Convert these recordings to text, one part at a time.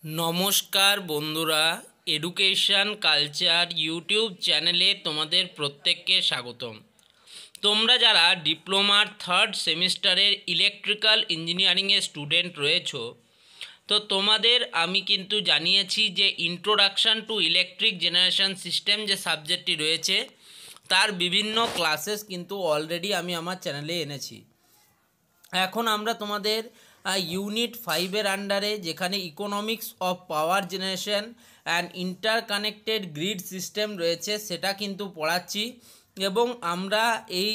নমস্কার বন্ধুরা, education culture YouTube চ্যানেলে তোমাদের প্রত্যেককে স্বাগতম। তোমরা যারা ডিপ্লোমার থার্ড সেমিস্টারের ইলেকট্রিক্যাল ইঞ্জিনিয়ারিংয়ের স্টুডেন্ট রয়েছো, তো তোমাদের আমি কিন্তু জানিয়েছি যে introduction to electric generation system যে সাবজেক্টটি রয়েছে তার বিভিন্ন ক্লাসেস কিন্তু অলরেডি আমি আমার চ্যানেলে এনেছি। এখন আমরা তোমাদের ইউনিট 5-এর আন্ডারে, যেখানে economics of power generation and interconnected grid system রয়েছে সেটা কিন্তু পড়াচ্ছি, এবং আমরা এই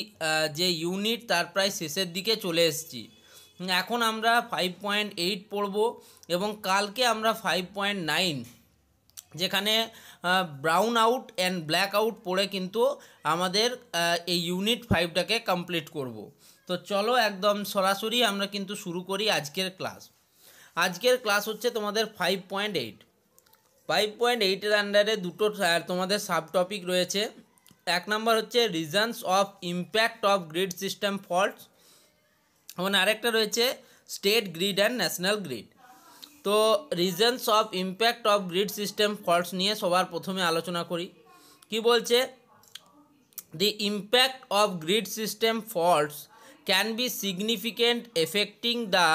যে ইউনিট তার প্রায় শেষের দিকে চলে এসেছি। এখন আমরা 5.8 পড়ব এবং কালকে আমরা 5.9, যেখানে brown out and black out পড়ে কিন্তু আমাদের এই ইউনিট 5টাকে কমপ্লিট করব। তো চলো একদম সরাসরি আমরা কিন্তু শুরু করি আজকের ক্লাস। আজকের ক্লাস হচ্ছে তোমাদের 5.8। 5.8-এর আন্ডারে দুটো তোমাদের সাব টপিক রয়েছে। এক নম্বর হচ্ছে reasons of impact of grid system faults, এবং আরেকটা রয়েছে state grid and national grid. তো reasons of impact of grid system faults নিয়ে সবার প্রথমে আলোচনা করি। কি বলছে? The impact of grid system faults can be significant, affecting the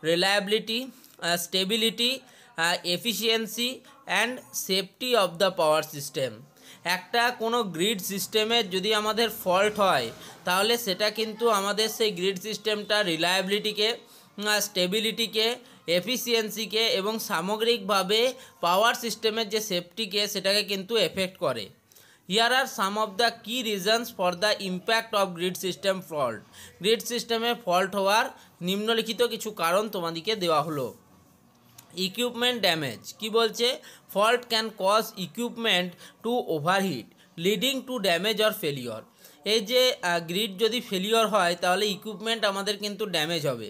reliability, stability, efficiency and safety of the power system. একটা কোনো গ্রিড সিস্টেমের যদি আমাদের ফল্ট হয় তাহলে সেটা কিন্তু আমাদের সেই গ্রিড সিস্টেমটা রিলায়েবিলিটিকে, স্টেবিলিটিকে, এফিসিয়েন্সিকে এবং সামগ্রিকভাবে পাওয়ার সিস্টেমের যে সেফটিকে সেটাকে কিন্তু এফেক্ট করে। Here are some of the key reasons for the impact of grid system fault. Grid সিস্টেমে ফল্ট হওয়ার নিম্নলিখিত কিছু কারণ তোমাদেরকে দেওয়া হলো। Equipment damage. কি বলছে? Fault can cause equipment to overheat leading to damage or failure. এই যে গ্রিড যদি ফেলিওর হয় তাহলে ইকুইপমেন্ট আমাদের কিন্তু ড্যামেজ হবে।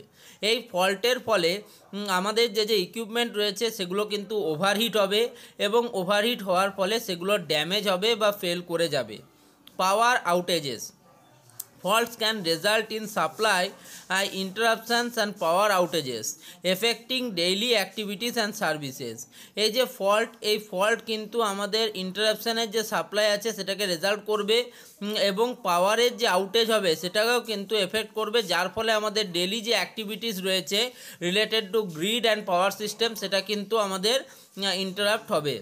এই ফল্টের ফলে আমাদের যে ইকুইপমেন্ট রয়েছে সেগুলো কিন্তু ওভারহিট হবে, এবং ওভারহিট হওয়ার ফলে সেগুলো ড্যামেজ হবে বা ফেল করে যাবে। পাওয়ার আউটেজেস। Faults can result in supply interruptions and power outages affecting daily activities and services. এই যে ফল্ট, এই ফল্ট কিন্তু আমাদের ইন্টারাপশানের যে সাপ্লাই আছে সেটাকে রেজাল্ট করবে, এবং পাওয়ারের যে আউটেজ হবে সেটাকেও কিন্তু এফেক্ট করবে, যার ফলে আমাদের ডেলি যে অ্যাক্টিভিটিস রয়েছে related to grid and power system সেটা কিন্তু আমাদের ইন্টারাপ্ট হবে।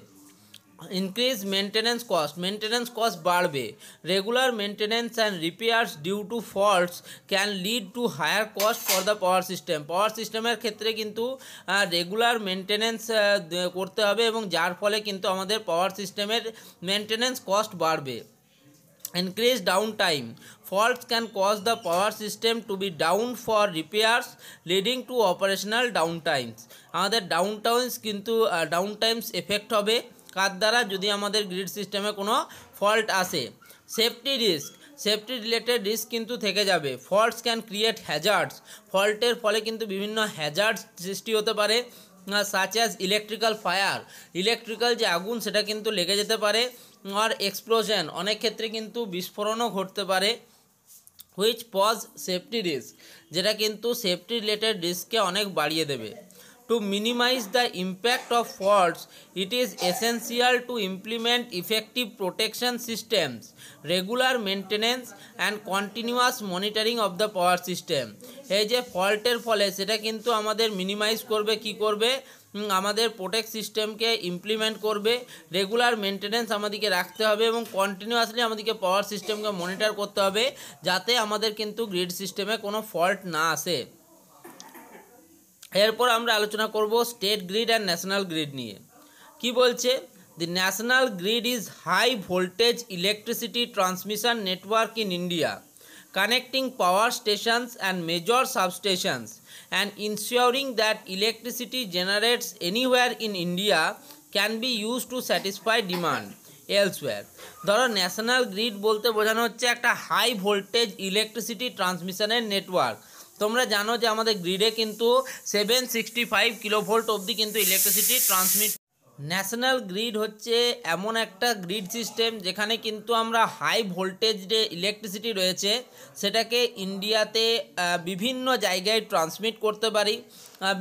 Increase maintenance cost. Maintenance cost বাড়বে। Regular maintenance and repairs due to faults can lead to higher cost for the power system. Power সিস্টেমের ক্ষেত্রে কিন্তু রেগুলার মেনটেন্যান্স করতে হবে, এবং যার ফলে কিন্তু আমাদের পাওয়ার সিস্টেমের মেনটেন্যান্স কস্ট বাড়বে। Increase down time. Faults can cause the power system to be down for repairs, leading to operational downtimes. আমাদের ডাউনটাইমস এফেক্ট হবে কার দ্বারা? যদি আমাদের গ্রিড সিস্টেমে কোনো ফল্ট আসে। Safety risk. Safety related risk কিন্তু থেকে যাবে। Faults can create hazards. ফল্টের ফলে কিন্তু বিভিন্ন হ্যাজার্ডস সৃষ্টি হতে পারে, such as electrical fire. Electrical যে আগুন সেটা কিন্তু লেগে যেতে পারে, আর এক্সপ্লোশন, অনেক ক্ষেত্রে কিন্তু বিস্ফোরণও ঘটতে পারে। হুইচ পজ সেফটি রিস্ক, যেটা কিন্তু সেফটি রিলেটেড রিস্ককে অনেক বাড়িয়ে দেবে। To minimize the impact of faults, it is essential to implement effective protection systems, regular maintenance and continuous monitoring of the power system. এই যে ফল্টের ফলে সেটা কিন্তু আমাদের মিনিমাইজ করবে, কি করবে? আমাদের প্রোটেক্ট সিস্টেমকে ইমপ্লিমেন্ট করবে, রেগুলার মেনটেন্যান্স আমাদেরকে রাখতে হবে, এবং কন্টিনিউয়াসলি আমাদেরকে পাওয়ার সিস্টেমকে মনিটর করতে হবে যাতে আমাদের কিন্তু গ্রিড সিস্টেমে কোনো ফল্ট না আসে। এরপর আমরা আলোচনা করব state grid and national grid নিয়ে। কি বলছে? The national grid is high voltage electricity transmission network in India, connecting power stations and major substations and ensuring that electricity generates anywhere in India can be use to satisfy demand elsewhere. ধরো national grid বলতে বোঝানো হচ্ছে একটা high voltage electricity ট্রান্সমিশনের network. তোমরা জানো যে আমাদের গ্রিডে কিন্তু 765 কিলোভোল্ট অবধি কিন্তু ইলেকট্রিসিটি ট্রান্সমিট। ন্যাশনাল গ্রিড হচ্ছে এমন একটা গ্রিড সিস্টেম যেখানে কিন্তু আমরা হাই ভোল্টেজ যে ইলেকট্রিসিটি রয়েছে সেটাকে ইন্ডিয়াতে বিভিন্ন জায়গায় ট্রান্সমিট করতে পারি।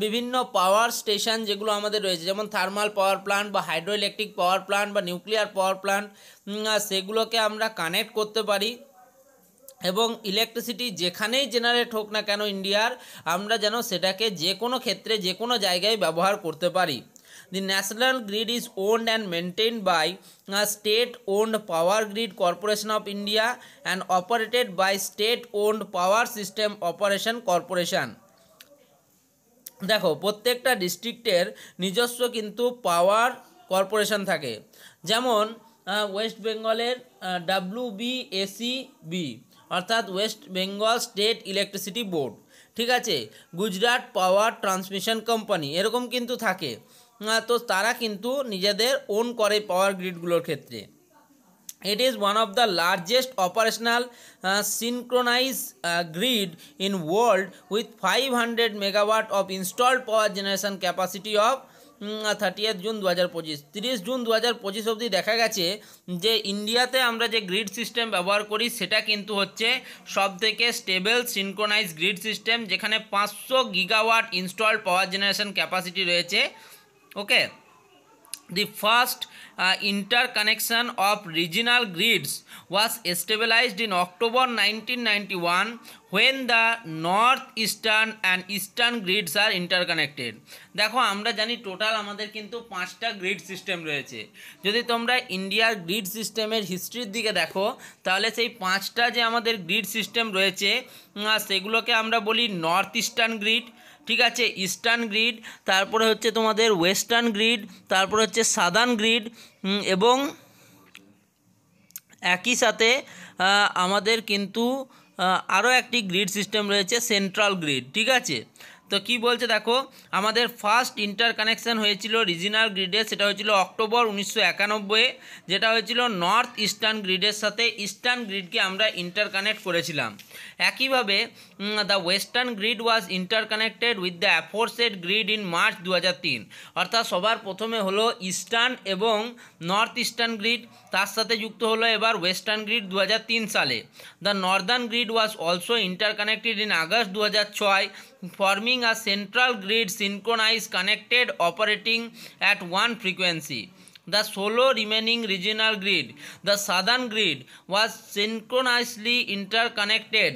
বিভিন্ন পাওয়ার স্টেশন যেগুলো আমাদের রয়েছে, যেমন থার্মাল পাওয়ার প্ল্যান্ট বা হাইড্রো ইলেকট্রিক পাওয়ার প্ল্যান্ট বা নিউক্লিয়ার পাওয়ার প্ল্যান্ট, সেগুলোকে আমরা কানেক্ট করতে পারি এবং ইলেকট্রিসিটি যেখানেই জেনারেট হোক না কেন ইন্ডিয়ার, আমরা যেন সেটাকে যে কোনো ক্ষেত্রে যে কোনো জায়গায় ব্যবহার করতে পারি। The national grid is owned and maintained by a state-owned Power Grid Corporation of India and operated by State-owned Power System Operation Corporation. দেখো, প্রত্যেকটা ডিস্ট্রিক্টের নিজস্ব কিন্তু পাওয়ার কর্পোরেশন থাকে। যেমন ওয়েস্ট বেঙ্গলের WBSEB অর্থাৎ West Bengal state electricity board, ঠিক আছে, গুজরাট পাওয়ার ট্রান্সমিশন কোম্পানি, এরকম কিন্তু থাকে। তো তারা কিন্তু নিজেদের ওন করে পাওয়ার গ্রিডগুলোর ক্ষেত্রে। It is one of the largest operational synchronized grid in world with 500 megawatt of installed power generation capacity of 30th June 2025। 30 June 2025 অবধি দেখা গেছে যে ইন্ডিয়াতে আমরা যে গ্রিড সিস্টেম ব্যবহার করি সেটা কিন্তু হচ্ছে সবথেকে স্টেবল সিনক্রোনাইজ গ্রিড সিস্টেম, যেখানে 500 গিগাওয়াট ইনস্টলড পাওয়ার জেনারেশন ক্যাপাসিটি রয়েছে। ওকে, the first interconnection of regional grids was established in October 1991 when the northeastern and eastern grids are interconnected। দেখো, আমরা জানি টোটাল আমাদের কিন্তু 5টা গ্রিড সিস্টেম রয়েছে। যদি তোমরা ইন্ডিয়ার গ্রিড সিস্টেমের হিস্ট্রির দিকে দেখো তাহলে সেই 5টা যে আমাদের গ্রিড সিস্টেম রয়েছে সেগুলোকে আমরা বলি নর্থ ইস্টার্ন গ্রিড, ঠিক আছে, ইস্টার্ন গ্রিড, তারপরে হচ্ছে তোমাদের ওয়েস্টার্ন গ্রিড, তারপরে হচ্ছে সাদার্ন গ্রিড, এবং একই সাথে আমাদের কিন্তু আরও একটি গ্রিড সিস্টেম রয়েছে সেন্ট্রাল গ্রিড, ঠিক আছে। তো কি বলছে দেখো, আমাদের ফার্স্ট ইন্টার কানেকশান হয়েছিল রিজিনাল গ্রিডে, সেটা হয়েছিল অক্টোবর 1991, যেটা হয়েছিল নর্থ ইস্টার্ন গ্রিডের সাথে ইস্টার্ন গ্রিডকে আমরা ইন্টার কানেক্ট করেছিলাম। একইভাবে the western grid was inter connected with the aforesaid grid in March 2003। অর্থাৎ সবার প্রথমে হলো ইস্টার্ন এবং নর্থ ইস্টার্ন গ্রিড, তার সাথে যুক্ত হলো এবার ওয়েস্টার্ন গ্রিড 2003 সালে। The Northern grid was also inter connected in August 2006, forming a central grid synchronized connected operating at one frequency. The solo remaining regional grid, the southern grid, was synchronously interconnected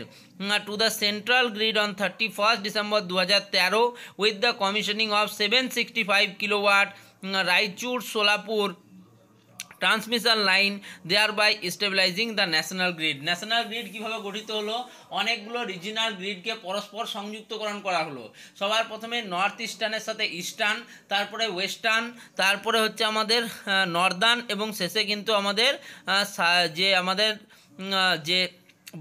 to the central grid on 31st December 2013 with the commissioning of 765 kilowatt Raichur Solapur transmission line, thereby stabilising the national grid. National grid কীভাবে গঠিত হলো, অনেকগুলো regional গ্রিডকে পরস্পর সংযুক্তকরণ করা হলো। সবার প্রথমে north ইস্টার্নের সাথে ইস্টার্ন, তারপরে ওয়েস্টার্ন, তারপরে হচ্ছে আমাদের নর্দার্ন, এবং শেষে কিন্তু আমাদের যে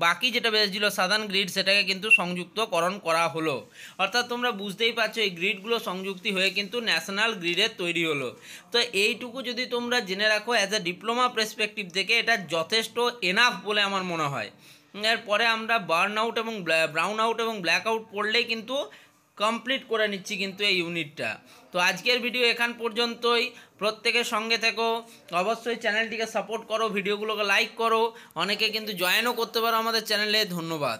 বাকি যেটা বেঁচেছিল সাদার্ন গ্রিড সেটাকে কিন্তু সংযুক্তকরণ করা হলো। অর্থাৎ তোমরা বুঝতেই পারছো এই গ্রিডগুলো সংযুক্তি হয়ে কিন্তু ন্যাশনাল গ্রিডের তৈরি হলো। তো এইটুকু যদি তোমরা জেনে রাখো অ্যাজ এ ডিপ্লোমা পার্সপেক্টিভ থেকে, এটা যথেষ্ট এনাফ বলে আমার মনে হয়। এরপরে আমরা বার্ন আউট এবং ব্রাউন আউট এবং ব্ল্যাক আউট পড়লেই কিন্তু কমপ্লিট করে নিচ্ছি কিন্তু এই ইউনিটটা। তো আজকের ভিডিও এখান পর্যন্তই। প্রত্যেকের সঙ্গে থেকো, অবশ্যই চ্যানেলটিকে সাপোর্ট করো, ভিডিওগুলোকে লাইক করো, অনেকে কিন্তু জয়েনও করতে পারো আমাদের চ্যানেলে। ধন্যবাদ।